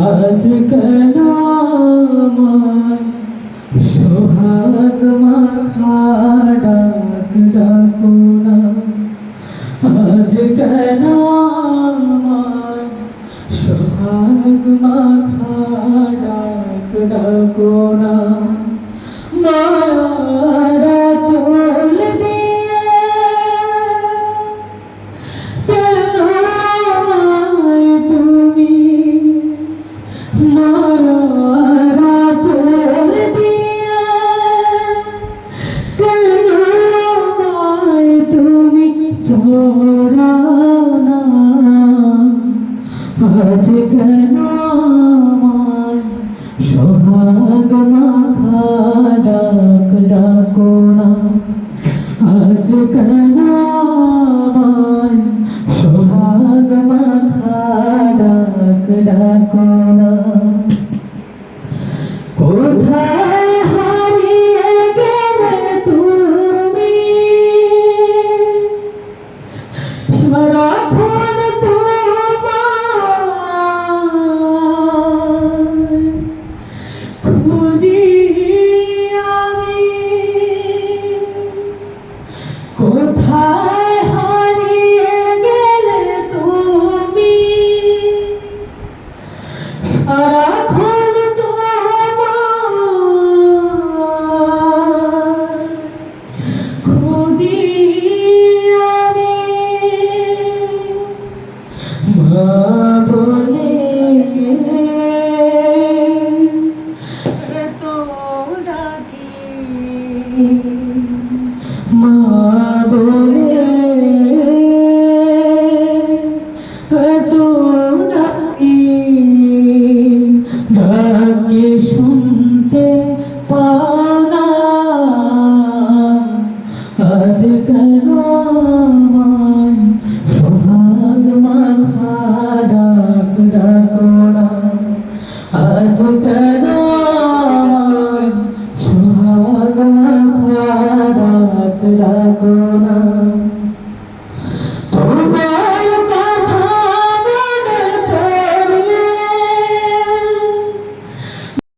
আজ কেন আমার সোহাগ মাখা ডাক ডাকো না, আজ কেন আমার সোহাগ মাখা ডাক ডাকো না। মারা চল দিয়ে কেন আমায় তুমি, মারা চল দিয়ে কেন আমায় তুমি জড়াও না, আজ কেন আমার সোহাগ মাখা ডাক ডাকো না, আজ কেন আমার সোহাগ মাখা ডাক ডাকো না। কোথায় হারিয়ে গেলে তুমি, সারাক্ষণ খুঁজি আমি, কোথায় হারিয়ে গেলে তুমি, সারাক্ষণ খুঁজি আমি। মা বলে তো ডাকি